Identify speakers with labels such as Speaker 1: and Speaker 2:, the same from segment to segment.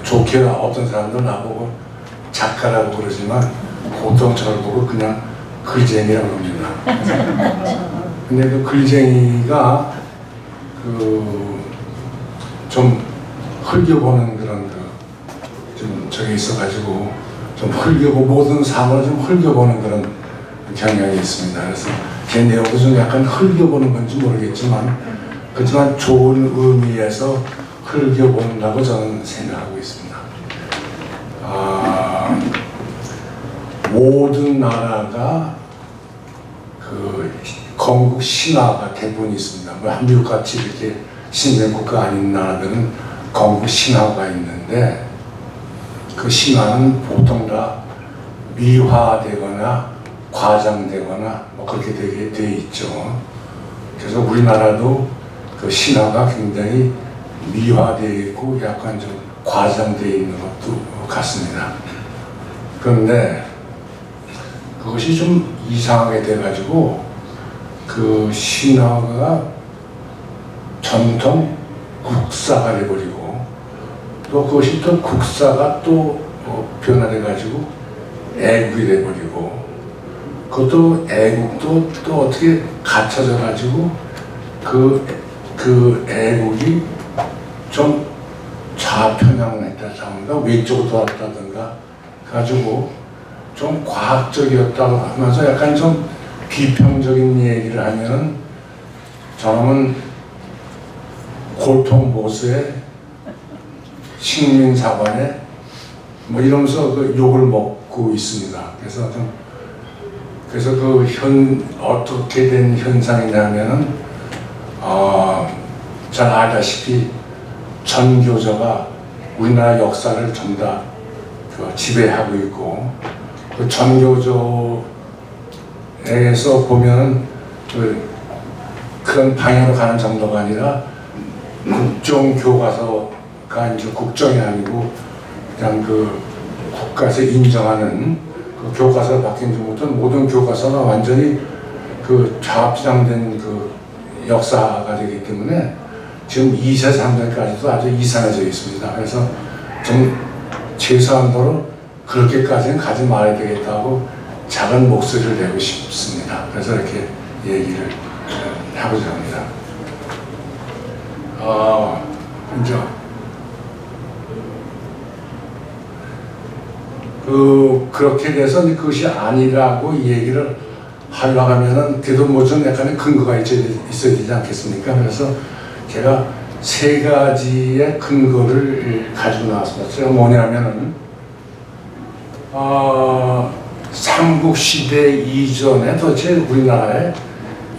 Speaker 1: 좋게 어떤 사람들 나보고 작가라고 그러지만 보통 저를 보고 그냥 글쟁이라고 합니다. 근데 그 글쟁이가 좀 흘겨보는 그런 좀 저기 있어가지고 좀 모든 삶을 좀 흘겨보는 그런 경향이 있습니다. 그래서 제 내용도 좀 약간 흘겨보는 건지 모르겠지만 그렇지만 좋은 의미에서 흘겨본다고 저는 생각하고 있습니다. 모든 나라가 건국 신화가 대부분 있습니다. 한국같이 이렇게 신정국가 아닌 나라들은 건국 신화가 있는데 그 신화는 보통 다 미화되거나 과장되거나 그렇게 돼 있죠. 그래서 우리나라도 그 신화가 굉장히 미화되어 있고 약간 좀 과장되어 있는 것도 같습니다. 그런데 그것이 좀 이상하게 돼가지고 그 신화가 전통 국사가 돼버리고 또 그것이 또 국사가 또 변화돼가지고 애국이 돼버리고 그것도 애국도 또 어떻게 갖춰져가지고 그 애국이 좀 좌편향했다든가 왼쪽으로 돌았다든가 가지고 좀 과학적이었다고 하면서 약간 좀 비평적인 얘기를 하면은 저놈은 고통보수에 식민사관에 이러면서 그 욕을 먹고 있습니다. 그래서 어떻게 된 현상이냐면은 잘 알다시피 전교조가 우리나라 역사를 전부 다 지배하고 있고 그 전교조에서 보면은 그런 방향으로 가는 정도가 아니라 국정교과서가 이제 국정이 아니고 그냥 국가에서 인정하는 그 교과서가 바뀐 중부터 모든 교과서가 완전히 좌합지향된 역사가 되기 때문에 지금 2세, 3세까지도 아주 이상해져 있습니다. 그래서 좀 최소한도로 그렇게까지는 가지 말아야 되겠다고 작은 목소리를 내고 싶습니다. 그래서 이렇게 얘기를 하고자 합니다. 이제 그렇게 돼서 그것이 아니라고 얘기를 하려고 하면은 그래도 좀 약간의 근거가 있어야 되지 않겠습니까? 그래서 제가 세 가지의 근거를 가지고 나왔습니다. 제가 뭐냐면은 삼국시대 이전에 도대체 우리나라의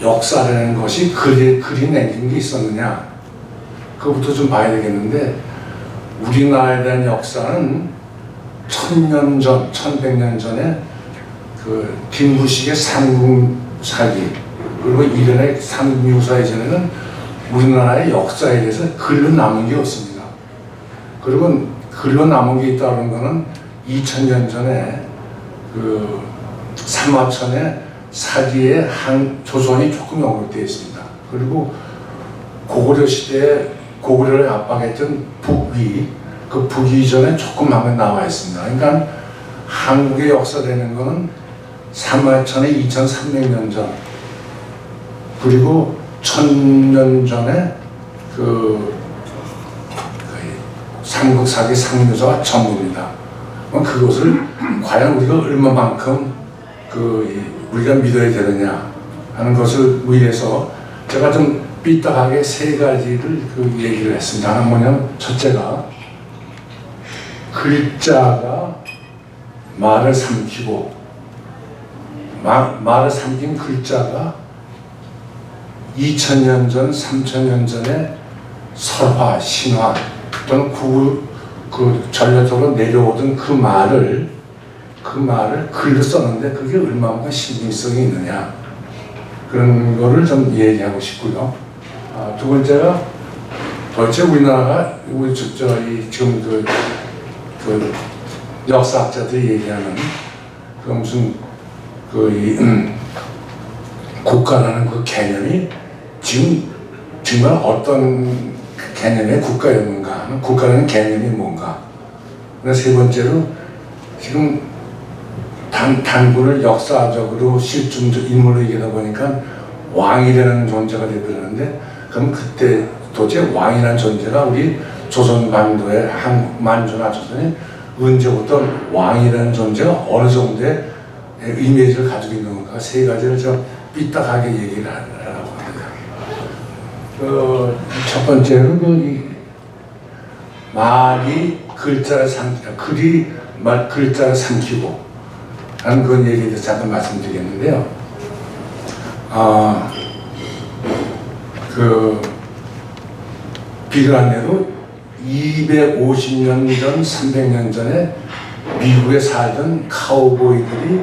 Speaker 1: 역사라는 것이 그리 남긴 게 있었느냐 그것부터 좀 봐야 되겠는데 우리나라에 대한 역사는 1000년 전, 1100년 전에 김부식의 삼국사기 그리고 이전에 삼국유사 이전에는 우리나라의 역사에 대해서 글로 남은 게 없습니다. 그리고 글로 남은 게 있다는 거는 2000년 전에 삼화천의 사기에 조선이 조금 언급되어 있습니다. 그리고 고구려 시대에 고구려를 압박했던 북위, 그 북위 이전에 조금 하면 나와 있습니다. 그러니까 한국의 역사라는 거는 삼화천의 2300년 전 그리고 1000년 전에 삼국사기 상류자가 전부입니다. 그것을 과연 우리가 얼마만큼 우리가 믿어야 되느냐 하는 것을 위해서 제가 좀 삐딱하게 세 가지를 얘기를 했습니다. 하나는 뭐냐면 첫째가 글자가 말을 삼키고 말을 삼킨 글자가 2000년 전, 3000년 전에 설화, 신화 또는 전략적으로 내려오던 그 말을 글로 썼는데 그게 얼마만큼 신빙성이 있느냐 그런 거를 좀 얘기하고 싶고요. 두 번째가 도대체 우리나라가 지금 역사학자들이 얘기하는 무슨 국가라는 그 개념이 지금 정말 어떤 개념의 국가였는가, 국가라는 개념이 뭔가 세 번째로 지금 단군을 역사적으로 실존적 인물로 얘기하다 보니까 왕이라는 존재가 되버렸는데, 그럼 그때 도대체 왕이라는 존재가 우리 조선 반도의 만주나 조선이 언제부터 왕이라는 존재가 어느 정도의 이미지를 가지고 있는 건가, 세 가지를 좀 삐딱하게 얘기를 하라고 합니다. 첫 번째로 말이 글자를 글자를 삼키고 하는 그런 얘기에 대해서 잠깐 말씀드리겠는데요. 비관내로 250년 전, 300년 전에 미국에 살던 카우보이들이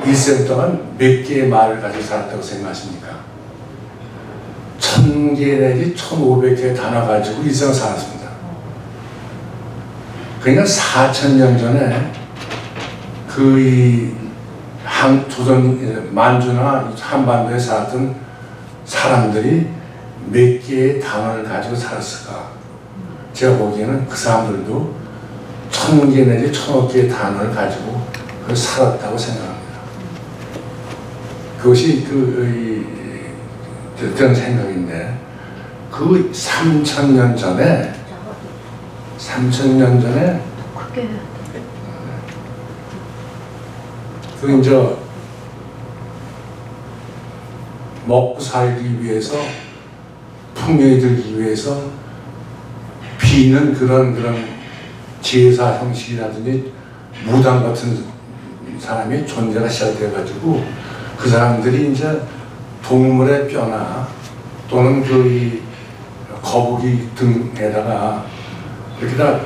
Speaker 1: 일생 동안 몇 개의 말을 가지고 살았다고 생각하십니까? 1000개 내지 1500개의 단어 가지고 일생을 살았습니다. 그러니까 4000년 전에 조선 만주나 한반도에 살았던 사람들이 몇 개의 단어를 가지고 살았을까? 제가 보기에는 그 사람들도 1000개 내지 1000개의 단어를 가지고 살았다고 생각합니다. 그것이 그런 생각인데, 그 3000년 전에 이제 먹고 살기 위해서, 풍요에 들기 위해서 비는 그런 제사 형식이라든지 무당 같은 사람이 존재가 시작돼가지고, 그 사람들이 이제 동물의 뼈나 또는 거북이 등에다가 이렇게 다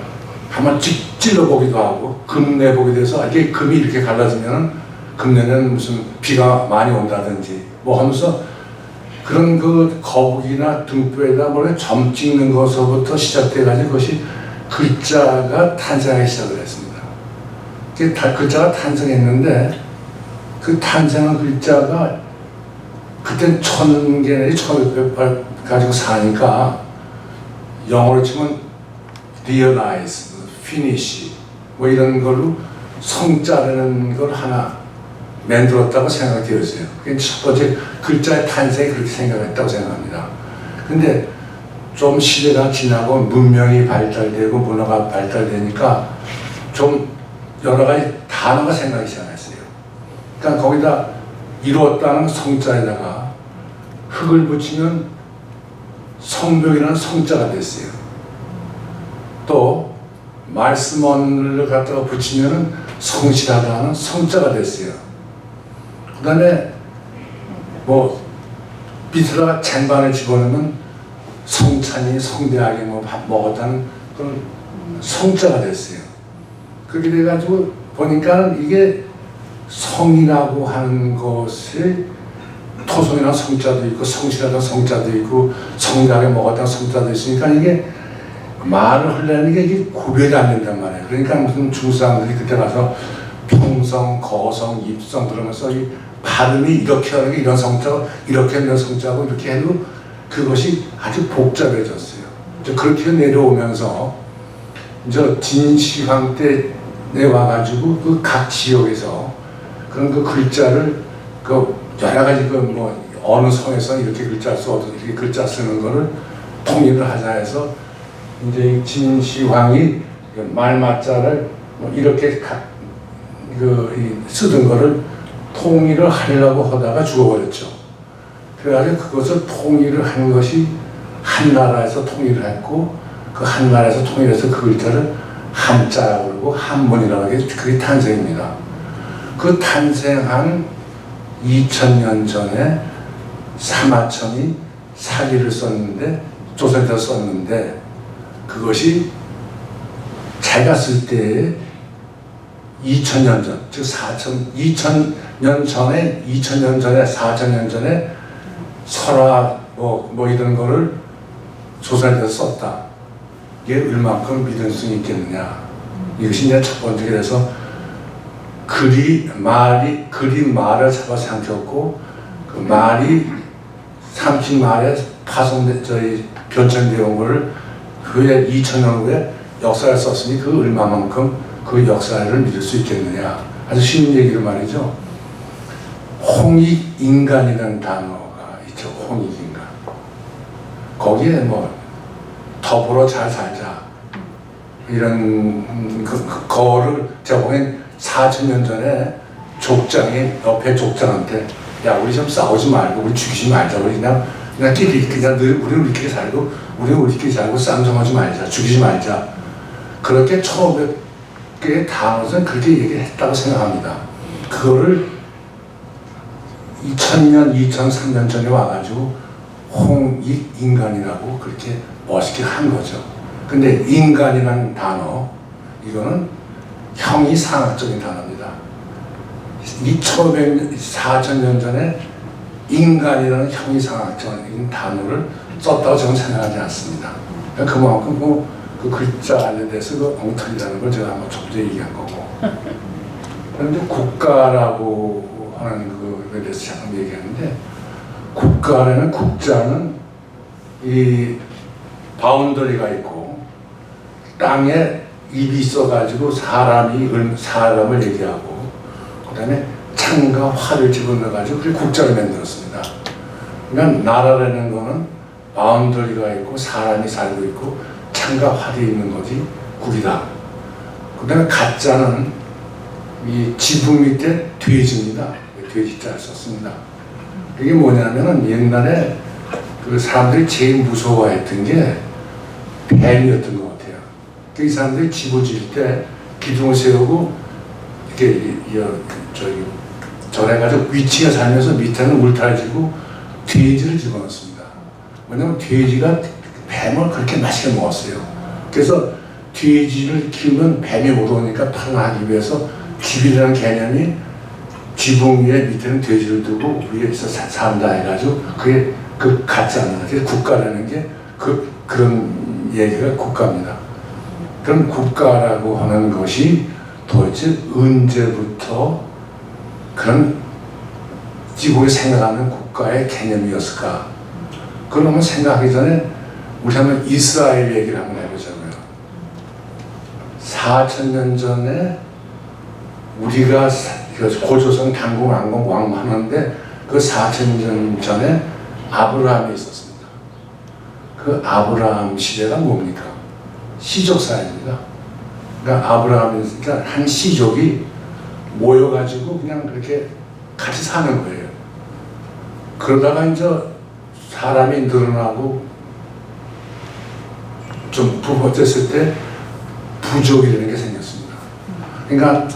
Speaker 1: 한번 찔러보기도 하고, 금 내보게 돼서 이게 금이 이렇게 갈라지면 금년에는 무슨 비가 많이 온다든지 뭐 하면서, 그런 거북이나 등뼈에다 점 찍는 것서부터 시작돼가지고 그것이 글자가 탄생하기 시작을 했습니다. 글자가 탄생했는데, 그 탄생한 글자가 그땐 1000개 내지 1500발 가지고 사니까, 영어로 치면 realize, finish 뭐 이런 걸로 성자라는 걸 하나 만들었다고 생각이 되었어요. 그게 첫 번째 글자의 탄생이 그렇게 생각했다고 생각합니다. 근데 좀 시대가 지나고 문명이 발달되고 문화가 발달되니까 좀 여러 가지 단어가 생각이 시작했어요. 그러니까 거기다 이루었다는 성자에다가 흙을 붙이면 성벽이라는 성자가 됐어요. 또 말씀원을 갖다가 붙이면 성실하다는 성자가 됐어요. 그 다음에 밑에다가 쟁반을 집어넣으면 성찬이 성대하게 밥 먹었다는 그런 성자가 됐어요. 그렇게 돼가지고 보니까 이게 성이라고 하는 것이 토성이라는 성자도 있고 성실하다는 성자도 있고 성대하게 먹었다는 성자도 있으니까 이게 말을 하려는 게 이게 구별이 안 된단 말이에요. 그러니까 무슨 중사람들이 그때 가서 평성, 거성, 입성 그러면서 이 발음이 이렇게 하는 게 이런 성자고 이렇게 하는 성자고 이렇게 해도 그것이 아주 복잡해졌어요. 이제 그렇게 내려오면서 이제 진시황 때에 와가지고 그 각 지역에서 그런 글자를 여러 가지 어느 성에서 이렇게 글자 써도 이렇게 글자 쓰는 거를 통일을 하자 해서 이제 진시황이 말맞자를 이렇게 쓰던 거를 통일을 하려고 하다가 죽어버렸죠. 그래가지고 그것을 통일을 한 것이 한나라에서 통일을 했고, 그 한나라에서 통일해서 그 글자를 한자라고 그러고 한문이라고 하게 그게 탄생입니다. 그 탄생한 2000년 전에 사마천이 사기를 썼는데, 조선에서 썼는데, 그것이 자기가 쓸 때에 2000년 전, 즉 2000년 전에 4000년 전에 설화 이런 거를 조선에서 썼다. 이게 얼만큼 믿음성이 있겠느냐. 이것이 이제 첫 번째. 그래서 글이 말을 잡아 삼켰고, 그 말이 삼킨 말에 변천되어 온 거를 그에 2000년 후에 역사를 썼으니 그 얼마만큼 그 역사를 믿을 수 있겠느냐. 아주 쉬운 얘기로 말이죠. 홍익인간이라는 단어가 있죠. 홍익인간. 거기에 뭐 더불어 잘 살자 이런 거를 제가 보기엔 4,000년 전에 족장이 옆에 족장한테 야 우리 좀 싸우지 말고 우리 죽이지 말자 우리 그냥 끼리 그냥 우리는 우리끼리 살고 우리는 우리끼리 살고 쌍정하지 말자 죽이지 말자 그렇게 1,500개의 단어는 그렇게 얘기했다고 생각합니다. 그거를 2000년, 2003년 전에 와가지고 홍익인간이라고 그렇게 멋있게 한 거죠. 근데 인간이라는 단어 이거는 형이상학적인 단어입니다. 2,500년, 4,000년 전에 인간이라는 형이상학적인 단어를 썼다고 저는 생각하지 않습니다. 그만큼 그 글자 안에 대해서 그 엉터리라는 걸 제가 한번 첫 번째 얘기한 거고. 그런데 국가라고 하는 그에 대해서 잠깐 얘기하는데 국가라는 국자는 이 바운더리가 있고 땅에 입이 있어가지고 사람을 얘기하고 그 다음에 창과 활을 집어넣어가지고 그 국자를 만들었습니다. 그러니까 나라라는 거는 바운더리가 있고 사람이 살고 있고 창과 활이 있는 거지 국이다. 그 다음에 가짜는 이 지붕 밑에 돼지입니다. 돼지자를 썼습니다. 이게 뭐냐면은 옛날에 그 사람들이 제일 무서워했던 게 뱀이었던 것 같아요. 이 사람들이 집을 지을 때 기둥을 세우고 이렇게 절해가지고 위치에 살면서 밑에는 울타리지고 돼지를 집어넣습니다. 왜냐면 돼지가 뱀을 그렇게 맛있게 먹었어요. 그래서 돼지를 키우면 뱀이 못 오니까 방어하기 위해서 집이라는 개념이 지붕 위에 밑에는 돼지를 두고 위에서 산다 해가지고 그게 그 가짜입니다. 그래서 국가라는 게 그런 얘기가 국가입니다. 그럼 국가라고 하는 것이 도대체 언제부터 그런 지구에 생각하는 국가의 개념이었을까? 그걸 한번 생각하기 전에 우리 한번 이스라엘 얘기를 한번 해보자고요. 4,000년 전에 우리가 고조선 당공 왕공 왕하는데 그 4,000년 전에 아브라함이 있었습니다. 그 아브라함 시대가 뭡니까? 시족 사회입니다. 그러니까 아브라함이 그러니까 한 시족이 모여가지고 그냥 그렇게 같이 사는 거예요. 그러다가 이제 사람이 늘어나고 좀 부흥됐을 때 부족이라는 게 생겼습니다. 그러니까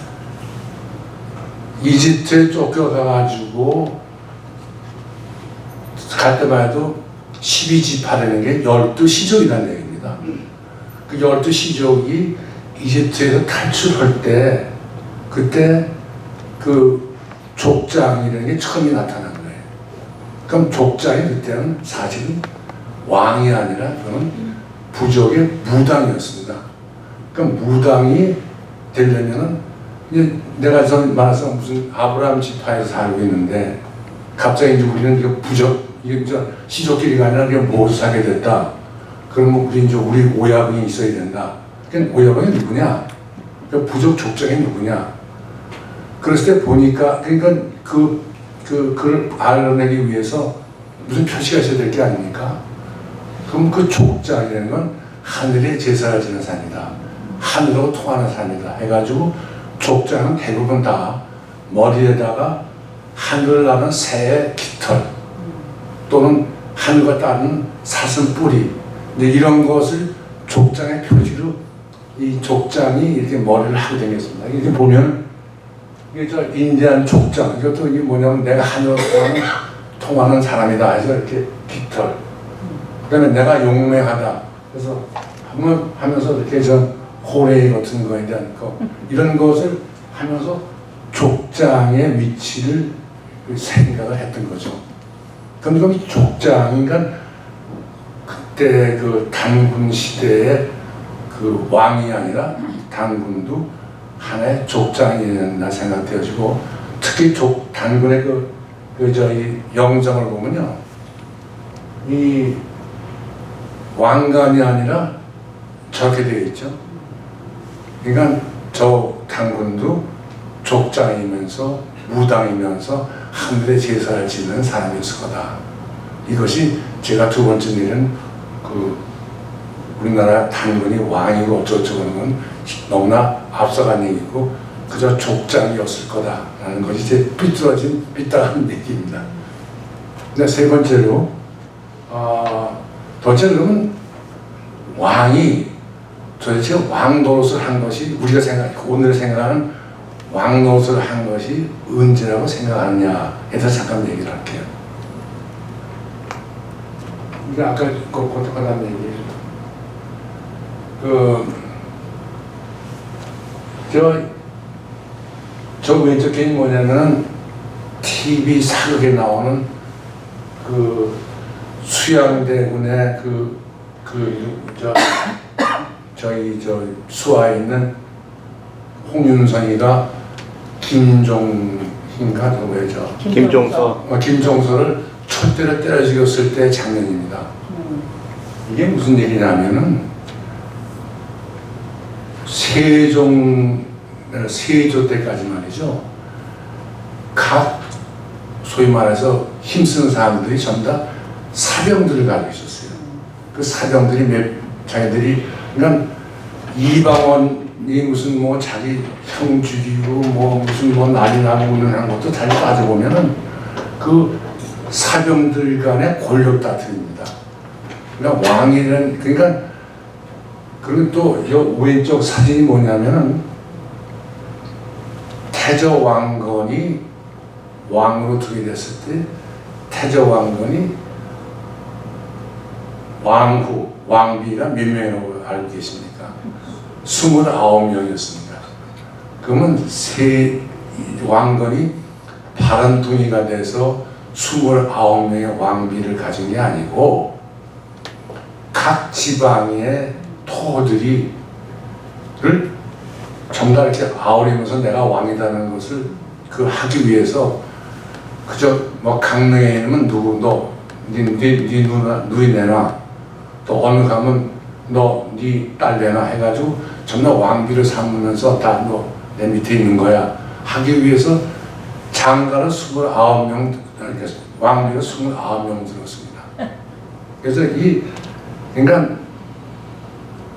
Speaker 1: 이집트에 쫓겨가가지고 갈 때만 해도 12지파라는 게 12시족이라는 얘기입니다. 그 12시족이 이집트에서 탈출할 때 그때 그 족장이라는 게 처음이 나타난 거예요. 그럼 족장이 그때는 사실은 왕이 아니라 그건 부족의 무당이었습니다. 그럼 무당이 되려면은 내가 말해서 무슨 아브라함 지파에서 살고 있는데 갑자기 이제 우리는 이거 부족 이게 이제 시족끼리가 아니라 이게 모두 살게 됐다. 그러면 우리 오야분이 있어야 된다. 그러니까 오야분이 누구냐? 그러니까 부족 족장이 누구냐? 그랬을 때 보니까 그러니까 그걸 알아내기 위해서 무슨 표시가 있어야 될 게 아닙니까? 그럼 그 족장이라는 건 하늘의 제사를 지는 산이다. 하늘하고 통하는 산이다. 해가지고 족장은 대부분 다 머리에다가 하늘을 나는 새의 깃털 또는 하늘과 따르는 사슴 뿌리 이런 것을 족장의 표시로 이 족장이 이렇게 머리를 하고 다녔습니다. 이렇게 보면 이게 저 인디안 족장 이것도 이게 뭐냐면 내가 하늘로 통하는 사람이다 해서 이렇게 깃털 그다음에 내가 용맹하다 그래서 한번 하면서 이렇게 저 호레이 같은 거에 대한 거 이런 것을 하면서 족장의 위치를 생각을 했던 거죠. 그럼 이 족장인가 그때 그 단군 시대의 그 왕이 아니라 단군도 하나의 족장이었나 생각되어지고 특히 단군의 저희 영정을 보면요 이 왕관이 아니라 저렇게 되어 있죠. 그러니까 저 당군도 족장이면서 무당이면서 하늘에 제사를 지는 사람이었을 거다. 이것이 제가 두 번째 내린 그 우리나라 단군이 왕이고 어쩌고저쩌고 하는 건 너무나 앞서간 얘기고 그저 족장이었을 거다라는 것이 제 삐뚤어진 삐딱한 얘기입니다. 근데 세 번째로 도대체 그러면 왕이 도대체 왕 노릇을 한 것이 우리가 오늘 생각하는 왕 노릇을 한 것이 언제라고 생각하느냐에 대해서 잠깐 얘기를 할게요. 그러니까 아까 고독하다는 얘기 저 왼쪽 게 뭐냐면은 TV 사극에 나오는 그 수양대군의 저희 수하에 있는 홍윤성이가 김종인가 누구죠?
Speaker 2: 김종서.
Speaker 1: 김종서를 촛대로 때려 죽였을 때 장면입니다. 이게 무슨 얘기냐면은 세조 때까지 말이죠. 각 소위 말해서 힘쓰는 사람들이 전부 다 사병들을 가지고 있었어요. 그 사병들이 자기들이 그러니까 이방원이 무슨 뭐 자기 형 죽이고 뭐 무슨 뭐 난리 나고 하는 것도 잘 따져보면은 그 사병들 간의 권력 다툼입니다. 그러니까 왕이는 그러니까 그리고 또 이 왼쪽 사진이 뭐냐면은 태조 왕건이 왕으로 투기됐을 때 태조 왕건이 왕비가 몇 명이라고 알고 계십니까? 29명이었습니다. 그러면 왕건이 바람둥이가 돼서 29명의 왕비를 가진 게 아니고 각 지방의 토들이를 전부 다 이렇게 아우리면서 내가 왕이라는 것을 하기 위해서 그저 뭐 강릉에 있으면 네 누이 내놔 또 어느 가면 네 딸 내놔 해가지고 전부 다 왕비를 삼으면서 다 너 내 밑에 있는 거야 하기 위해서 장가를 29명 왕비가 29명 들었습니다. 그래서 그러니까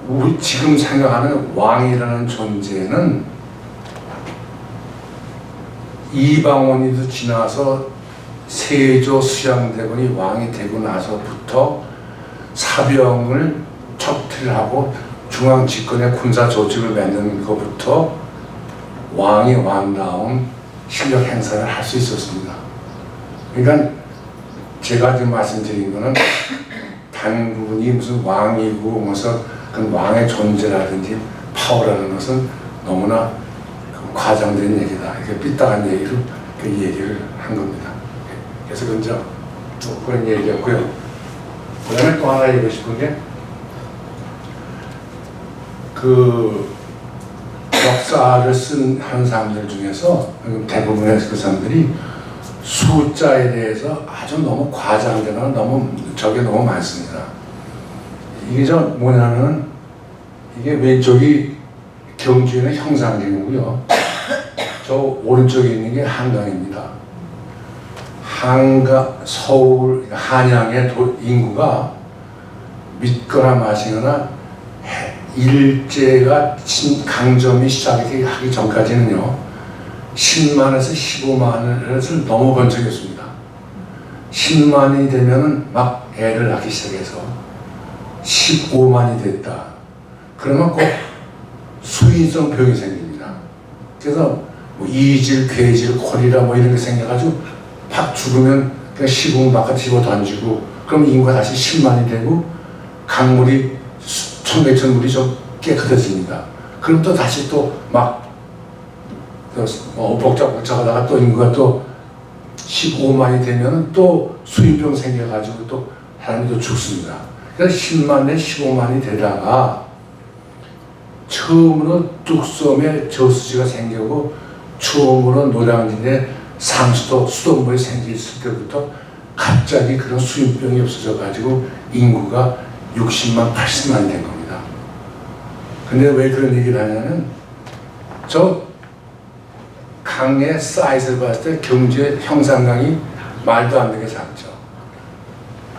Speaker 1: 우리 지금 생각하는 왕이라는 존재는 이방원이도 지나서 세조 수양대군이 왕이 되고 나서부터 사병을 척틀을 하고 중앙 집권의 군사 조직을 맺는 것부터 왕이 왕다운 실력 행사를 할 수 있었습니다. 그러니까 제가 지금 말씀드린 거는 단군이 무슨 왕이고 무슨 그 왕의 존재라든지 파워라는 것은 너무나 과장된 얘기다. 이렇게 삐딱한 얘기로 그 얘기를 한 겁니다. 그래서 먼저 그런 얘기였고요. 그 다음에 또 하나 얘기하고 싶은 게 역사를 하는 사람들 중에서 대부분의 그 사람들이 숫자에 대해서 아주 너무 과장되거나 너무 많습니다. 이게 뭐냐면 이게 왼쪽이 경주에 있는 형상경이고요. 저 오른쪽에 있는 게 한강입니다. 서울 한양의 인구가 믿거나 마시거나 일제가 강점이 시작하기 전까지는요 10만에서 15만을 넘어본 적이 없습니다. 10만이 되면은 막 애를 낳기 시작해서 15만이 됐다. 그러면 꼭 수인성 병이 생깁니다. 그래서 뭐 이질, 괴질, 콜레라 뭐 이런 게 생겨가지고 팍 죽으면 그냥 시궁 바깥 집어 던지고 그럼 인구가 다시 10만이 되고 강물이 청계천물이 좀 깨끗해집니다. 그럼 또 다시 또 막 복잡하다가 또 인구가 또 15만이 되면 또 수인병 생겨가지고 또 사람이 또 죽습니다. 그래서 10만 내 15만이 되다가 처음으로 뚝섬에 저수지가 생기고 처음으로 노량진에 상수도 수돗물이 생겼을 때부터 갑자기 그런 수인병이 없어져가지고 인구가 60만, 80만이 된 겁니다. 근데 왜 그런 얘기를 하냐면 저 강의 사이즈를 봤을 때 경주의 형산강이 말도 안 되게 작죠.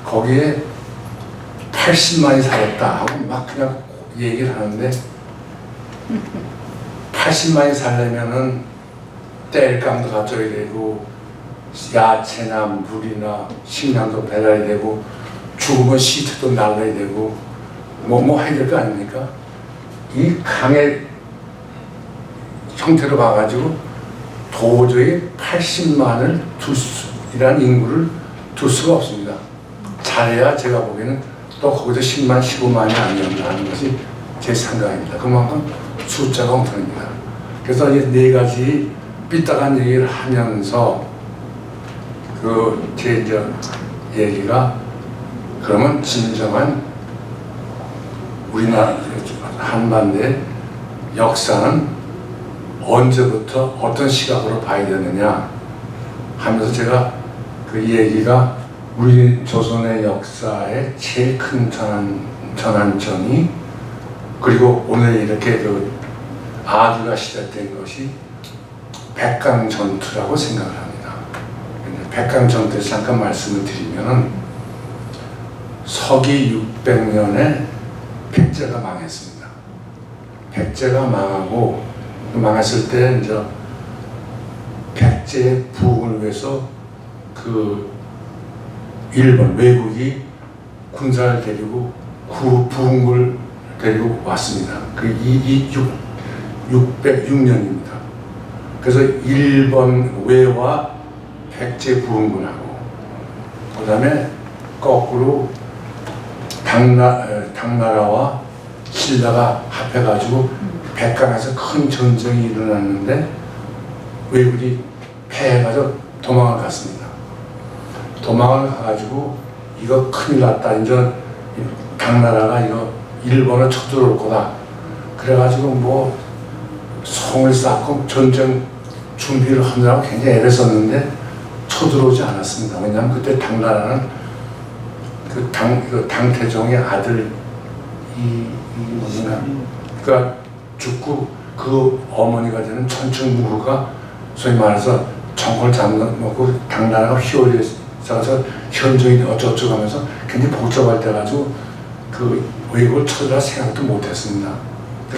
Speaker 1: 거기에 80만이 살았다 하고 막 그냥 얘기를 하는데 80만이 살려면은 땔감도 갖춰야 되고 야채나 물이나 식량도 배달이 되고 죽으면 시트도 날라야 되고 뭐 해야 될 거 아닙니까? 이 강의 형태로 봐가지고 도저히 80만을 이란 인구를 둘 수가 없습니다. 잘해야 제가 보기에는 또 거기서 10만, 15만이 아니었나 하는 것이 제 생각입니다. 그만큼 숫자가 엉터입니다. 그래서 이 네 가지 삐딱한 얘기를 하면서 제 얘기가 그러면 진정한 우리나라 한반도의 역사는 언제부터 어떤 시각으로 봐야 되느냐 하면서 제가 그 얘기가 우리 조선의 역사의 제일 큰 전환점이 그리고 오늘 이렇게 아주가 시작된 것이 백강전투라고 생각을 합니다. 백강전투에서 잠깐 말씀을 드리면은 서기 600년에 백제가 망했습니다. 백제가 망하고 망했을 때 이제 백제의 부흥을 위해서 일본 외국이 군사를 데리고 부흥을 데리고 왔습니다. 606년입니다. 그래서 일본 외와 백제 부흥군하고 그 다음에 거꾸로 당나라와 신라가 합해가지고 백강에서 큰 전쟁이 일어났는데 외국이 패해가지고 도망을 갔습니다. 도망을 가가지고 이거 큰일 났다. 이제 당나라가 이거 일본을 쳐들어올 거다. 그래가지고 뭐 성을 쌓고 전쟁 준비를 하느라고 굉장히 애를 썼는데 쳐들어오지 않았습니다. 왜냐하면 그때 당나라는 당태종의 아들 그러니까 죽고 그 어머니가 되는 천춘무후가 소위 말해서 정권을 잡아먹고 당나라가 휘어져 있어서 현종이 어쩌고저쩌고 하면서 굉장히 복잡할 때 가지고 그 외국을 쳐들어갈 생각도 못했습니다.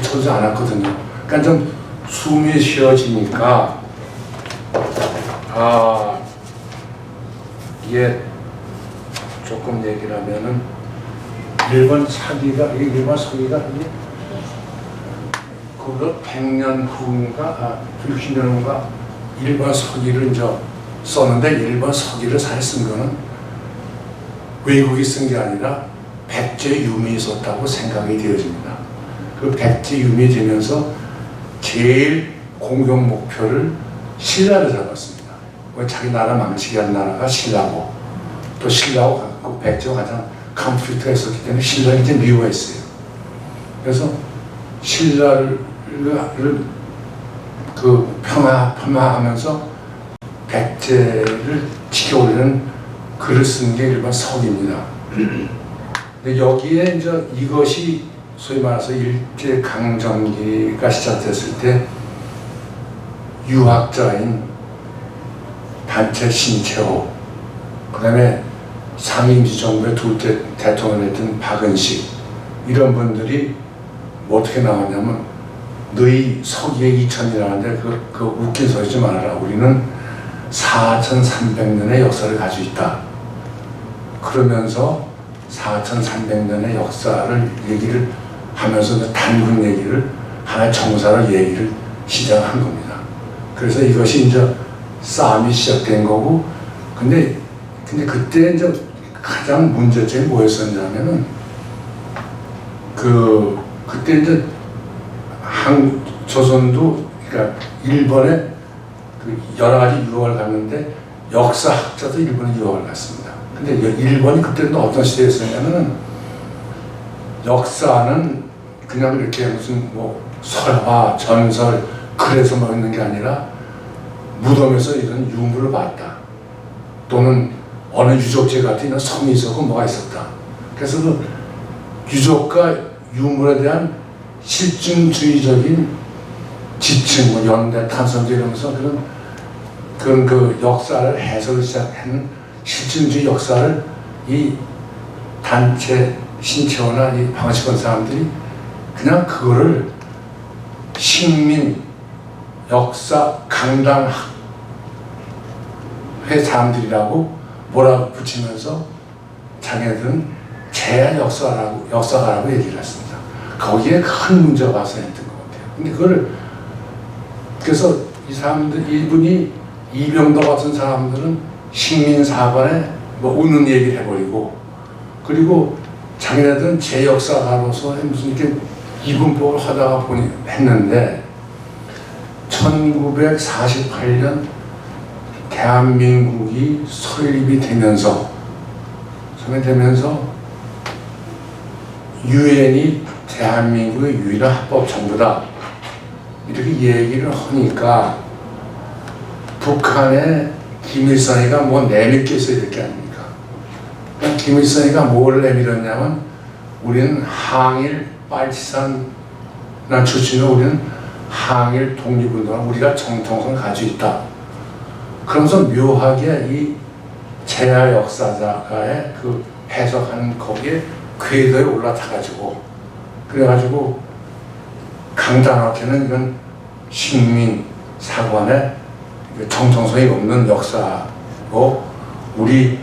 Speaker 1: 쳐들지 않았거든요. 그러니까 좀 숨이 쉬어지니까 이게 조금 얘기를 하면은 일본 서기가 이게 그로 100년 후인가 60년 후인가 일본 서기를 이제 썼는데 일본 서기를 사실 쓴 거는 외국이 쓴 게 아니라 백제 유민이 썼다고 생각이 되어집니다. 그 백제 유민이 되면서 제일 공격 목표를 신라를 잡았습니다. 자기 나라 망치게 한 나라가 신라고 또 신라하고 백제와 가장 컨플릭트가 있었기 때문에 신라를 이제 미워했어요. 그래서 신라를 폄하하면서 백제를 지켜오려는 글을 쓴 게 일반 서기입니다. 근데 여기에 이제 이것이 소위 말해서 일제 강점기가 시작됐을 때 유학자인 단체 신채호, 그다음에 상임지정부의 둘째 대통령이었던 박은식 이런 분들이 뭐 어떻게 나왔냐면 너희 서기의 2000이라는데 그 웃긴 소리 좀 말아라. 우리는 4300년의 역사를 가지고 있다. 그러면서 4300년의 역사를 얘기를 하면서 단군 얘기를 하나의 정사로 얘기를 시작한 겁니다. 그래서 이것이 이제 싸움이 시작된 거고, 근데 그때 이제 가장 문제점이 뭐였었냐면은 그때 이제 조선도 그러니까 일본에 여러 가지 유학을 갔는데 역사학자도 일본에 유학을 갔습니다. 근데 일본이 그때는 어떤 시대였었냐면은 역사는 그냥 이렇게 무슨 뭐 설화, 전설, 글에서 뭐 있는 게 아니라 무덤에서 이런 유물을 봤다. 또는 어느 유적지 같은 이런 성이 있었고 뭐가 있었다. 그래서 그 유적과 유물에 대한 실증주의적인 지층, 뭐 연대, 탄성제 이러면서 그런 그 역사를 해석을 시작한 실증주의 역사를 이 단체 신체호나 이 방식원 사람들이 그냥 그거를 식민 역사 강당회 사람들이라고 뭐라고 붙이면서 자기네들은 제야 역사가라고 얘기를 했습니다. 거기에 큰 문제가 발생했던 것 같아요. 근데 그래서 이 사람들, 이분이 이병도 같은 사람들은 식민사관에 뭐 우는 얘기를 해버리고, 그리고 자기네들은 제역사가로서 무슨 이렇게 이분법을 하다가 했는데 1948년 대한민국이 설립이 되면서 유엔이 대한민국의 유일한 합법 정부다 이렇게 얘기를 하니까 북한에 김일성이가 뭐 내밀게 있어야 될 게 아닙니까? 김일성이가 뭘 내밀었냐면 우리는 항일 빨치산 난 출신으로 우리는 항일 독립운동을 우리가 정통성을 가지고 있다. 그러면서 묘하게 이 제야 역사자가의 그 해석하는 거기에 궤도에 올라타가지고 그래가지고 강단하게는 이건 식민 사관의 정통성이 없는 역사고 우리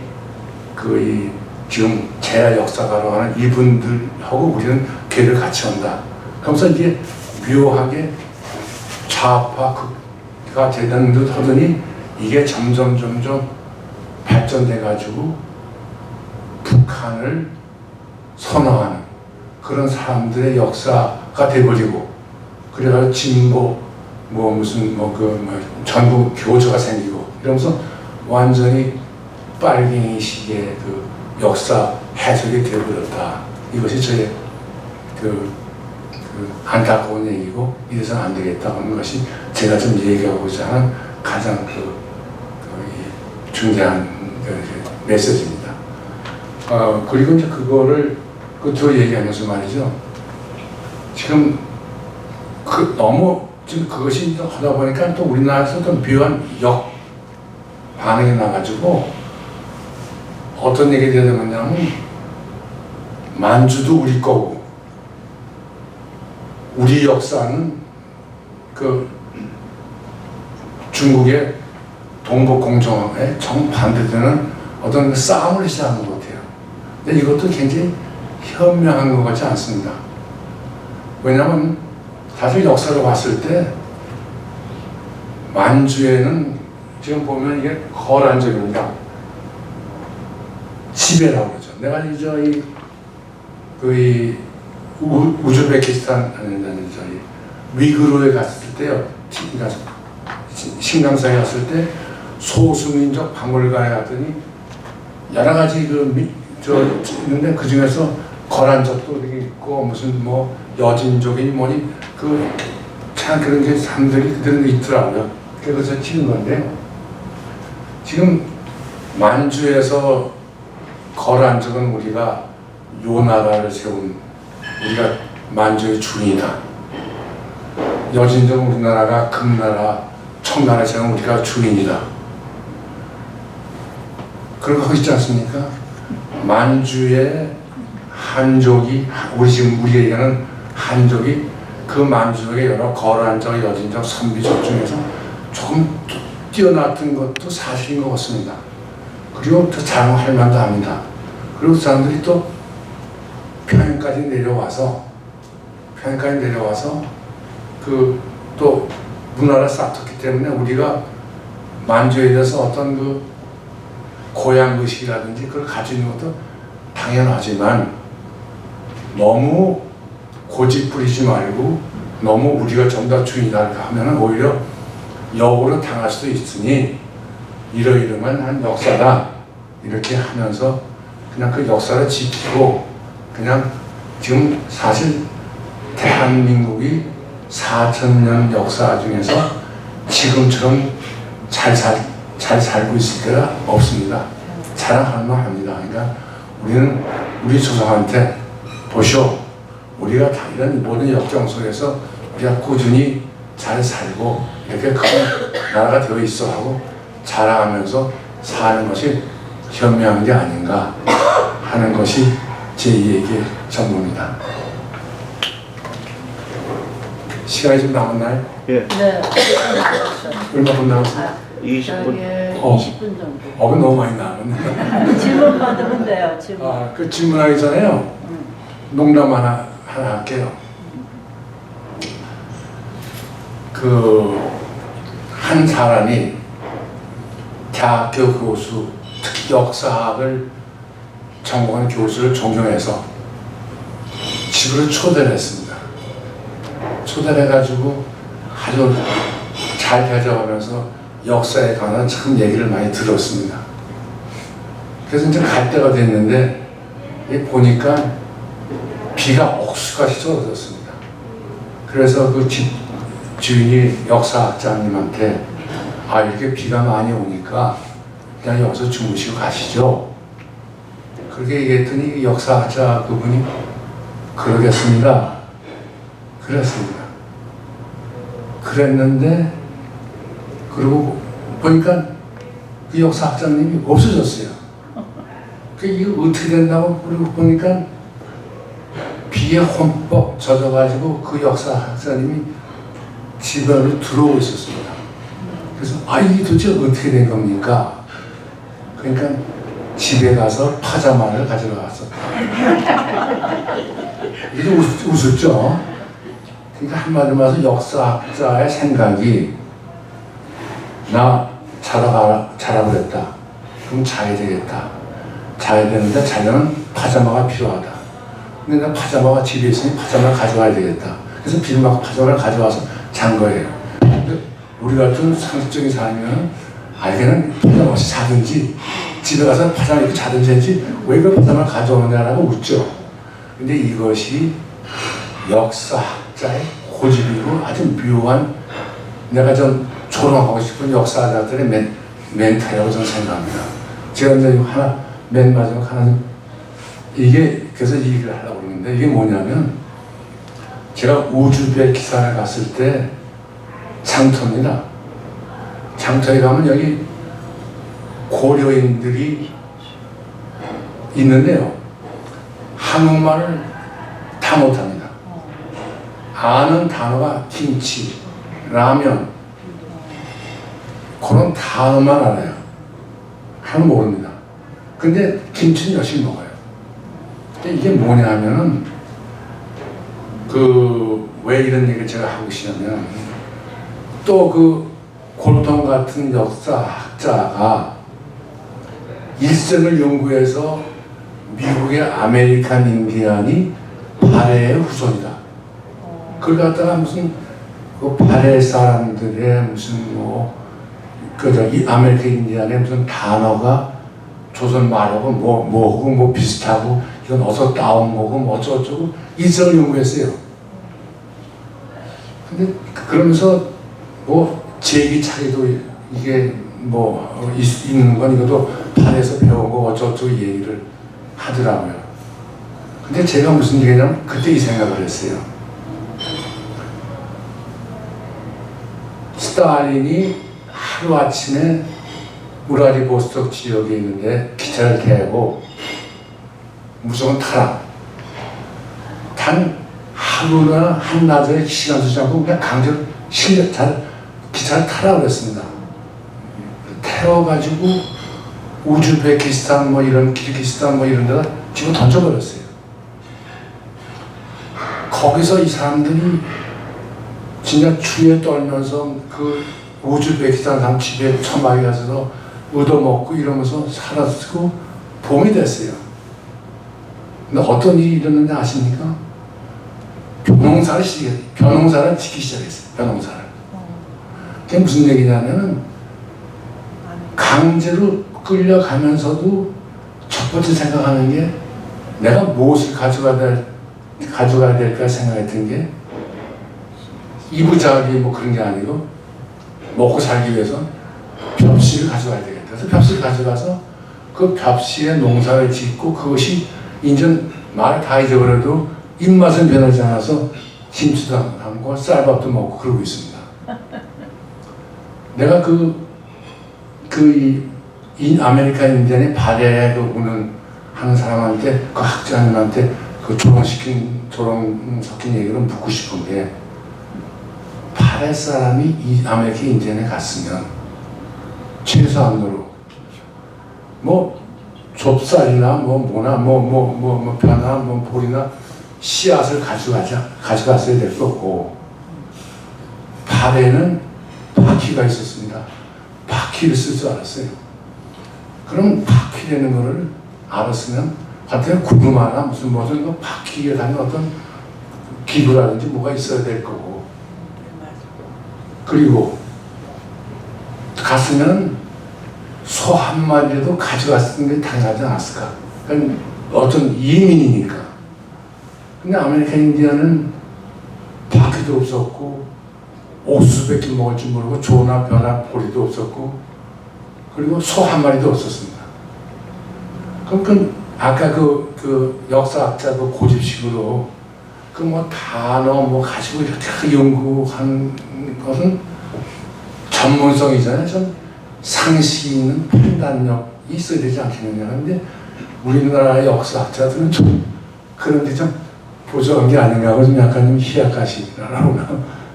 Speaker 1: 지금 제야 역사가로 하는 이분들하고 우리는 궤를 같이 한다. 그러면서 이게 묘하게 좌파가 되는 듯 하더니 이게 점점 발전돼가지고 북한을 선호하는 그런 사람들의 역사가 돼버리고 그래가지고 진보 전국 교조가 생기고 이러면서 완전히 빨갱이식의 그 역사 해석이 되어버렸다. 이것이 저의 안타까운 얘기고 이래서는 안 되겠다 하는 것이 제가 좀 얘기하고자 하는 가장 중대한 메시지입니다. 그리고 이제 그거를 끝으로 얘기하면서 말이죠. 지금 너무 지금 그것이 하다 보니까 또 우리나라에서 좀 묘한 반응이 나가지고 어떤 얘기가 되냐면 만주도 우리 거고 우리 역사는 중국의 동북공정에 정반대되는 어떤 싸움을 시작하는 것 같아요. 근데 이것도 굉장히 현명한 것 같지 않습니다. 왜냐하면 사실 역사를 봤을 때 만주에는 지금 보면 이게 거란적입니다. 지배라고 그러죠. 내가 이제 우즈베키스탄 위그루에 갔을 때요. 신강사에 갔을 때 소수민족 박물관에 갔더니 여러 가지 있는데 그 중에서 거란족도 있고 무슨 뭐 여진족이 뭐니 참 그런 게 사람들이 그대로 있더라고요. 그래서 찍은 건데 지금 만주에서 거란족은 우리가 요 나라를 세운 우리가 만주의 주인이다. 여진족은 우리나라가 금나라 청나라 세운 우리가 주인이다. 그런 거 있지 않습니까? 만주의 한족이 우리 얘기하는 한족이 그 만주족의 여러 거란족, 여진족, 선비족 중에서 조금 뛰어났던 것도 사실인 것 같습니다. 그리고 더 자랑할 만도 합니다. 그리고 사람들이 또 평양까지 내려와서 또 문화를 쌓았기 때문에 우리가 만주에 대해서 어떤 고향 의식이라든지 그걸 가지고 있는 것도 당연하지만 너무 고집 부리지 말고 너무 우리가 전부 다 주인이다 하면은 오히려 역으로 당할 수도 있으니 이러이러한 한 역사다 이렇게 하면서 그냥 그 역사를 지키고 그냥 지금 사실 대한민국이 4,000년 역사 중에서 지금처럼 잘 살고 있을 때가 없습니다. 자랑할 만합니다. 그러니까 우리는 우리 조상한테 보시오. 우리가 다 이런 모든 역경 속에서 우리가 꾸준히 잘 살고 이렇게 큰 나라가 되어 있어 하고 자랑하면서 사는 것이 현명한 게 아닌가 하는 것이 제 얘기의 전부입니다. 시간이 좀 남았나요?
Speaker 2: 예.
Speaker 3: 네.
Speaker 1: 얼마큼 남았어요?
Speaker 2: 20분.
Speaker 3: 예,
Speaker 1: 어.
Speaker 3: 20분 정도.
Speaker 1: 너무 많이 남았네.
Speaker 3: 질문 받으면 돼요. 질문.
Speaker 1: 그 질문하기 전에요. 농담 하나 할게요. 한 사람이 대학교 교수, 특히 역사학을 전공한 교수를 존경해서 집으로 초대를 했습니다. 초대를 해가지고 아주 잘 대접하면서 역사에 관한 참 얘기를 많이 들었습니다. 그래서 이제 갈 때가 됐는데 보니까 비가 억수같이 쏟아졌습니다. 그래서 그 집 주인이 역사학자님한테 이렇게 비가 많이 오니까 그냥 여기서 주무시고 가시죠. 그렇게 얘기했더니 역사학자 그분이 그러겠습니다. 그랬습니다. 그랬는데 그러고 보니까 그 역사학자님이 없어졌어요. 이게 어떻게 된다고 그러고 보니까 비에 흠뻑 젖어가지고 그 역사학자님이 집에 들어오고 있었습니다. 그래서 이게 도대체 어떻게 된 겁니까? 그러니까 집에 가서 파자마를 가지러 갔었다. 이게 좀 우습죠? 그러니까 한마디로 말해서 역사학자의 생각이 나 자라고 그랬다. 그럼 자야 되겠다. 자야 되는데 자려면 파자마가 필요하다. 근데 나 파자마가 집에 있으니 파자마를 가져와야 되겠다. 그래서 비를 맞고 파자마를 가져와서 잔 거예요. 근데 우리 같은 상식적인 사람이면 그냥 파자마 없이 자든지 집에 가서 파자마 입고 자든지 했지 왜 그 파자마를 가져오느냐라고 웃죠. 근데 이것이 역사학자의 고집이고 아주 묘한 내가 좀 조롱하고 싶은 역사자들의 멘탈이라고 저는 생각합니다. 제가 이제 맨 마지막 하나 이게 그래서 이 얘기를 하려고 그러는데 이게 뭐냐면 제가 우즈벡 기사를 갔을 때 장터입니다. 장터에 가면 여기 고려인들이 있는데요. 한국말을 다 못합니다. 아는 단어가 김치, 라면 그런 단어만 알아요. 하는 모릅니다. 근데 김치는 열심히 먹어요. 근데 이게 뭐냐면은 왜 이런 얘기를 제가 하고 싶냐면 또 그 골통 같은 역사학자가 일생을 연구해서 미국의 아메리칸 인디안이 바레의 후손이다. 그걸 갖다가 무슨 그 바레 사람들의 무슨 이 아메리칸 인디안의 무슨 단어가 조선 말하고 뭐 비슷하고 이건 어서 따온 거고 뭐 어쩌고저쩌고 일생을 연구했어요. 근데 그러면서 제기차기도 이게 있는 건 이것도 판에서 배운 거 어쩌고저쩌고 얘기를 하더라고요. 근데 제가 무슨 얘기냐면 그때 이 생각을 했어요. 스탈린이 하루아침에 우라디보스톡 지역에 있는데 기차를 태우고 무조건 타라. 단 하루나 한낮에 시간 두지 않고 그냥 강제로 기차를 타라 그랬습니다. 태워가지고 우즈베키스탄 이런 키르기스탄 이런 데다 집어 던져버렸어요. 거기서 이 사람들이 진짜 추위에 떨면서 그 우즈베키스탄 사람 집에 처마에 가서 얻어먹고 이러면서 살았고 봄이 됐어요. 근데 어떤 일이 일어났는지 아십니까? 벼농사를 짓기 시작했어요. 벼농사를. 그게 무슨 얘기냐면은 강제로 끌려가면서도 첫 번째 생각하는 게 내가 무엇을 가져가야 될까 생각했던 게 이부자기 그런 게 아니고 먹고 살기 위해서 벽시를 가져가야 되겠다. 그래서 벽시를 가져가서 그 벽시에 농사를 짓고 그것이 인전 말을 다 잊어버려도 입맛은 변하지 않아서 김치도 담고 쌀밥도 먹고 그러고 있습니다. 내가 이 아메리카 인디언의 발에 오는 한 사람한테, 그 학자님한테 그 조롱 섞인 얘기를 묻고 싶은 게, 발해 사람이 이 아메리카 인디언에 갔으면 최소한으로 뭐 좁쌀이나 뭐나 벼나 볼이나 씨앗을 가져갔어야 될 거고, 발에는 바퀴가 있었습니다. 바퀴를 쓸 줄 알았어요. 그럼 바퀴라는 거를 알았으면 하여튼 구두마나 무슨 바퀴에 다니는 어떤 기구라든지 뭐가 있어야 될 거고, 그리고 갔으면 소 한 마리라도 가져갔는 게 당연하지 않았을까. 그러니까 어떤 이민이니까. 근데 아메리칸 인디언은 바퀴도 없었고 옥수수밖에 먹을 줄 모르고 조나 벼나 보리도 없었고, 그리고 소 한 마리도 없었습니다. 그럼 아까 그 역사학자 그 고집식으로 그 단어 가지고 이렇게 연구한 것은 전문성이잖아요. 좀 상식 있는 판단력이 있어야 되지 않겠느냐. 근데 우리나라의 역사학자들은 좀 그런 게 좀 부족한 게 아닌가 하고 좀 약간 좀 희약하시라고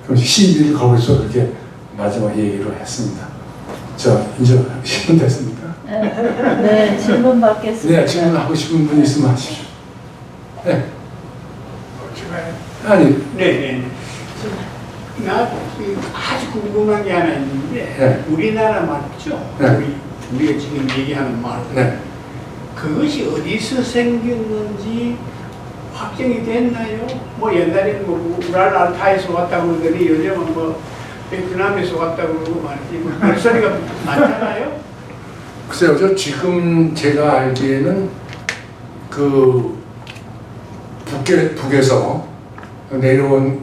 Speaker 1: 좀 시비를 걸어서 그렇게 마지막 얘기를 했습니다. 이제 시간 됐습니까?
Speaker 3: 네, 질문 받겠습니다.
Speaker 1: 네, 질문하고 싶은 분 있으면 하십시오. 네. 아니.
Speaker 2: 네. 나 아주 궁금한 게 하나 있는데,
Speaker 1: 네.
Speaker 2: 우리나라 말이죠.
Speaker 1: 네.
Speaker 2: 우리가 지금 얘기하는 말.
Speaker 1: 네.
Speaker 2: 그것이 어디서 생겼는지 확정이 됐나요? 옛날에는 우랄알타에서 왔다고 그러더니 요즘은 베트남에서 왔다고 그러고 말이지. 그 소리가 많잖아요.
Speaker 1: 글쎄요, 지금 제가 알기에는 북에서 내려온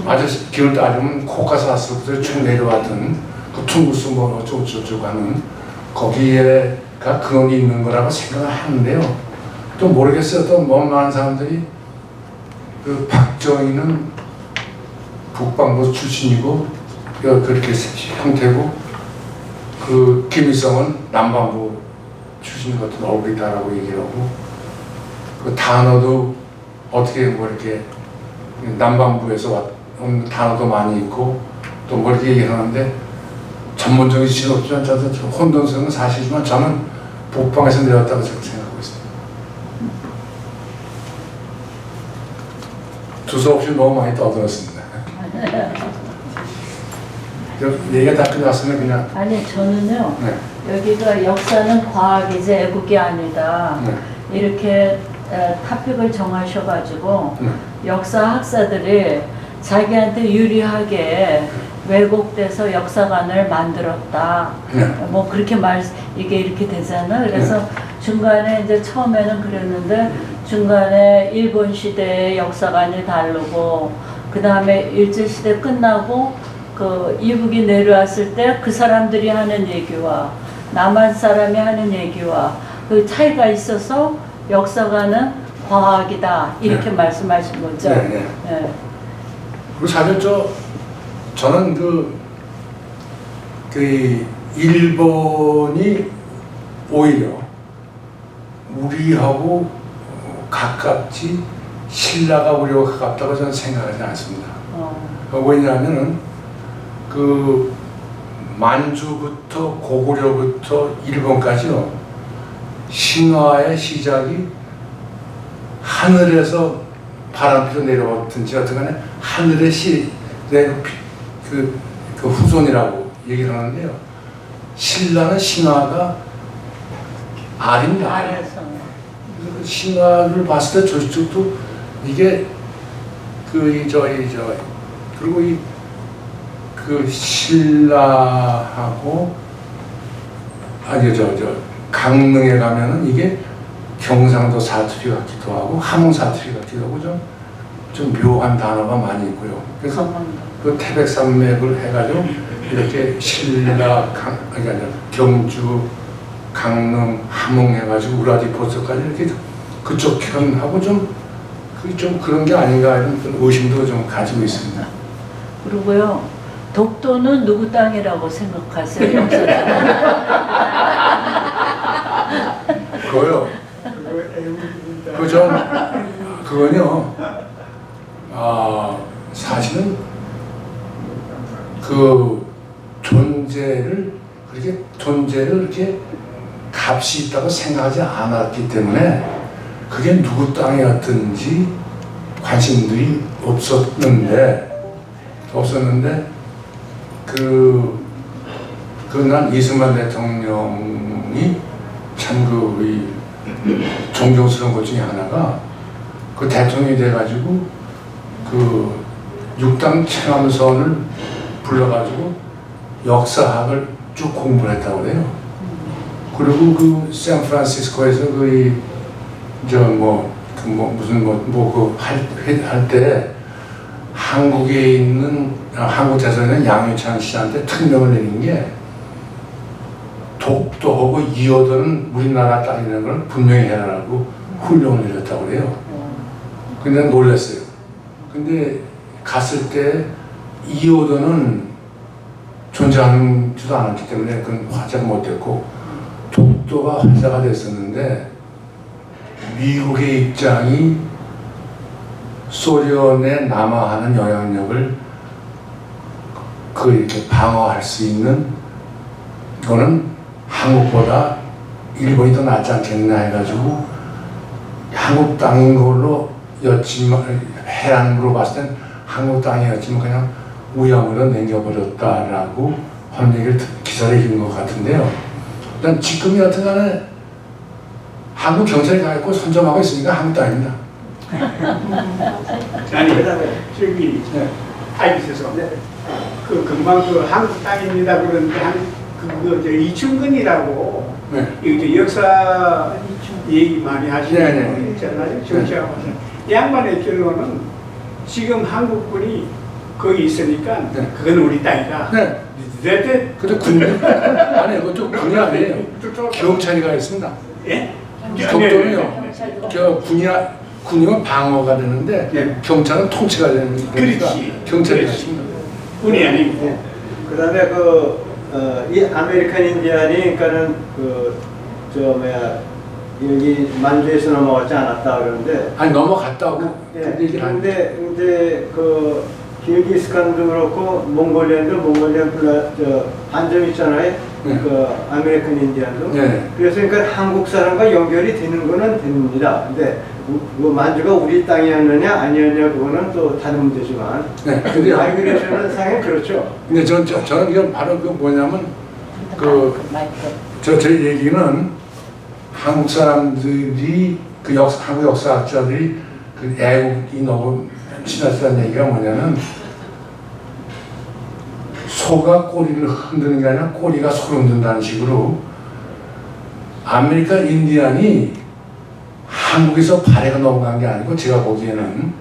Speaker 1: 아주 기울 따지면 코카사스부터 쭉 내려왔던 그 퉁구스 어쩌고저쩌고 하는 거기에가 근원이 있는 거라고 생각을 하는데요. 또 모르겠어요. 또 많은 사람들이 그 박정희는 북방부 출신이고 그렇게 형태고, 그 김일성은 남반부 출신 같은 얼굴이다라고 얘기를 하고, 그 단어도 어떻게 이렇게 남반부에서 온 단어도 많이 있고 또 이렇게 얘기하는데, 전문적인 지식은 없지만 저도 혼돈스러운 사실이지만 저는 북방에서 내려왔다고 생각하고 있습니다. 두서없이 너무 많이 떠들었습니다. 얘기가 다 끝났으면 그냥.
Speaker 3: 아니, 저는요,
Speaker 1: 네.
Speaker 3: 여기가 역사는 과학이지 애국이 아니다.
Speaker 1: 네.
Speaker 3: 이렇게 토픽을 정하셔가지고
Speaker 1: 네.
Speaker 3: 역사 학사들이 자기한테 유리하게 왜곡돼서 역사관을 만들었다.
Speaker 1: 네.
Speaker 3: 그렇게 이게 이렇게 되잖아. 그래서 중간에 이제 처음에는 그랬는데 중간에 일본 시대의 역사관이 다르고, 그 다음에 일제 시대 끝나고 그 이북이 내려왔을 때 그 사람들이 하는 얘기와 남한 사람이 하는 얘기와 그 차이가 있어서 역사관은 과학이다 이렇게 말씀하신 거죠.
Speaker 1: 네. 그리고 사실 저는 그 일본이 오히려 우리하고 가깝지 신라가 우리하고 가깝다고 저는 생각하지 않습니다. 왜냐하면은 그 만주부터 고구려부터 일본까지요, 신화의 시작이 하늘에서 바람피로 내려왔든지 어떻게간에 하늘의 그 후손이라고 얘기를 하는데요. 신라는 신화가 아닙니다. 신화를 봤을 때 저쪽도 이게 그리고 그 신라하고 강릉에 가면은 이게 경상도 사투리 같기도 하고 함흥 사투리 같기도 하고 좀 묘한 단어가 많이 있고요. 그래서 그 태백산맥을 해가지고 이렇게 신라, 경주, 강릉, 함흥 해가지고 우라디포스까지 이렇게 그쪽 편하고 좀 그런 게 아닌가 하는 의심도 좀 가지고 있습니다.
Speaker 3: 그리고요, 독도는 누구 땅이라고 생각하세요? 역사적으로?
Speaker 1: 그거요. 그건요. 사실은 그 존재를 이렇게 값이 있다고 생각하지 않았기 때문에 그게 누구 땅이었든지 관심들이 없었는데 난 이승만 대통령이 참 존경스러운 것 중에 하나가 그 대통령이 돼가지고 그 6당 체감선을 불러가지고 역사학을 쭉 공부를 했다고 그래요. 그리고 그 샌프란시스코에서 할 때 한국에 있는 한국 대사는 양유찬 씨한테 특명을 내린 게 독도하고 이호도는 우리나라 땅이라는 걸 분명히 해라라고 훈령을 내렸다고 그래요. 근데 난 놀랐어요. 근데 갔을 때 이호도는 존재하지도 않았기 때문에 그건 화제가 못 됐고 독도가 화제가 됐었는데 미국의 입장이 소련에 남하하는 영향력을 이렇게 방어할 수 있는 거는 한국보다 일본이 더 낫지 않겠나 해가지고 한국 땅인 걸로 였지만 해안으로 봤을 땐 한국 땅이었지만 그냥 우양으로 남겨버렸다라고 하는 얘기를 기사를 읽은 것 같은데요. 일단 지금 여튼간에 한국 경찰이 가있고 선점하고 있으니까 한국 땅입니다.
Speaker 2: 아니 저기 아이비스에서 그 금방 그 한국 땅입니다 그러는데 이충근이라고 이 역사 얘기 많이 하시는 분 있잖아요. 정치하고 이 양반의 결론은 지금 한국군이 거기 있으니까 그건 우리 땅이다.
Speaker 1: 근데 군 아니 그것도 군이 아니에요. 경찰이 가 있습니다.
Speaker 2: 예?
Speaker 1: 독도는요. 군이면 방어가 되는데 경찰은 통치가 되는 거니까 경찰이 가 있습니다.
Speaker 2: 군이 아니고.
Speaker 4: 그다음에 이 아메리칸 인디안이 그러니까는 여기 만주에서 넘어갔지 않았다 그러는데
Speaker 1: 아니 넘어갔다고 얘기를
Speaker 4: 하는데 이제 기르기스탄도 그렇고 몽골리안 반점 있잖아요. 그 아메리칸 인디안도. 그래서 그러니까 한국 사람과 연결이 되는 거는 됩니다. 근데 만주가 우리 땅이었느냐 아니었냐 그거는 또 다른 문제지만.
Speaker 1: 근데
Speaker 4: 마이그레이션은 상에 그렇죠.
Speaker 1: 근데 저는 이건 바로 뭐냐면 제 얘기는 한국 사람들이 한국 역사학자들이 애국이 너무 친하다는 얘기가 뭐냐면 소가 꼬리를 흔드는 게 아니라 꼬리가 소를 흔든다는 식으로 아메리칸 인디안이 한국에서 발해가 넘어간 게 아니고 제가 보기에는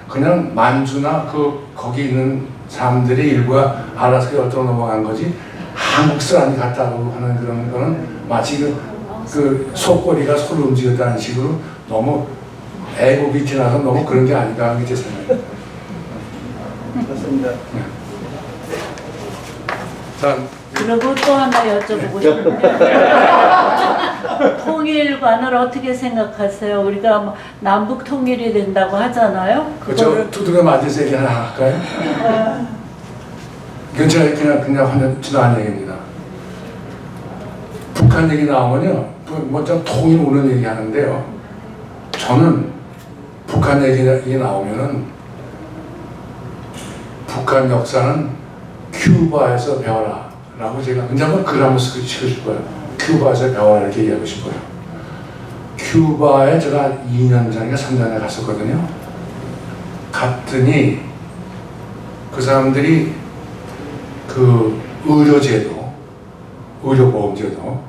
Speaker 1: 그냥 만주나 거기 있는 사람들의 일부가 알아서 열도로 넘어간 거지 한국 사람이 갔다고 하는 그런 거는 마치 소꼬리가 소를 움직였다는 식으로 너무 애국이 지나서 너무 그런 게 아닌가 하는 게 제 생각입니다.
Speaker 4: 맞습니다.
Speaker 3: 그리고 또 하나 여쭤보고 싶은데 통일관을 어떻게 생각하세요? 우리가 남북 통일이 된다고 하잖아요.
Speaker 1: 그거를 두드려 맞으세요. 얘기 하나 할까요? 그냥 지나간 얘기입니다. 북한 얘기 나오면요, 먼저 통일 오는 얘기 하는데요. 저는 북한 얘기 나오면은 북한 역사는 큐바에서 배워라 라고 제가 한번 글 한번 쓰고 싶어요. 큐바에서 배워라 이렇게 얘기하고 싶어요. 큐바에 제가 2년 전인가 3년 전에 갔었거든요. 갔더니 그 사람들이 의료제도, 의료보험제도,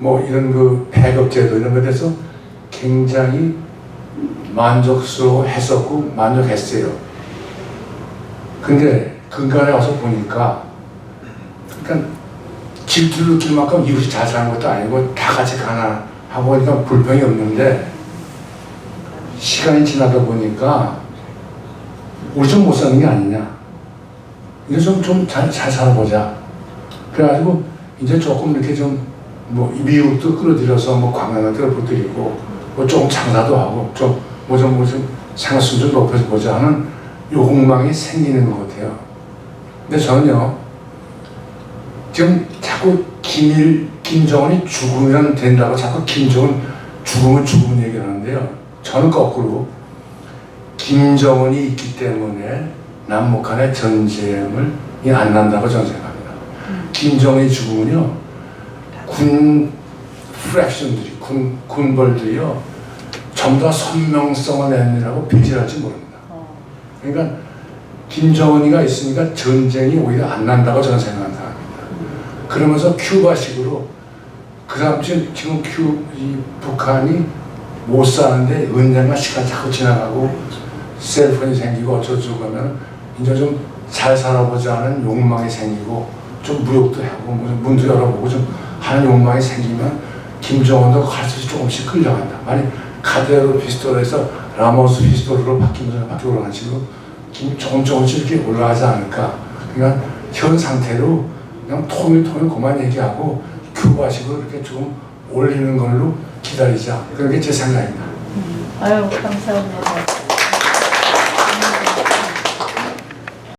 Speaker 1: 이런 배급제도 이런 것에 대해서 굉장히 만족스러워 했었고 만족했어요. 근데 근간에 와서 보니까 그러니까 질투를 느낄 만큼 이웃이 잘 사는 것도 아니고 다 같이 가난하고 보니까 불평이 없는데 시간이 지나다 보니까 우리 좀 못 사는 게 아니냐 이제 좀 잘 살아보자. 그래가지고 이제 조금 이렇게 좀 뭐 미국도 끌어들여서 뭐 관광을 끌어들이고 뭐 조금 장사도 하고 좀 생활수준 좀 높여보자 하는 욕망이 생기는 것 같아요. 근데 저는요, 지금 자꾸 김정은이 죽으면 된다고 자꾸 김정은 죽으면 얘기를 하는데요. 저는 거꾸로 김정은이 있기 때문에 남북한의 전쟁이 안 난다고 저는 생각합니다. 김정은이 죽으면요, 군 프랙션들이, 군벌들이요, 전부 다 선명성을 내느라고 배제할지 모릅니다. 그러니까 김정은이가 있으니까 전쟁이 오히려 안 난다고 저는 생각하는 사람입니다. 그러면서 큐바식으로 그 사람 지금 북한이 못 사는데 언젠가 시간 자꾸 지나가고 셀폰이 생기고 어쩌고 하면 이제 좀 잘 살아보자 하는 욕망이 생기고 좀 무역도 하고 문도 열어보고 좀 하는 욕망이 생기면 김정은도 갈수록 조금씩 끌려간다. 만약 카데로 피스톨에서 라모스 피스톨로 바뀌고 그런 식으로 조금씩 이렇게 올라가지 않을까. 그러니까 현 상태로 그냥 통일 그만 얘기하고 큐바식으로 이렇게 좀 올리는 걸로 기다리자. 그게 제 생각입니다.
Speaker 3: 아유, 감사합니다.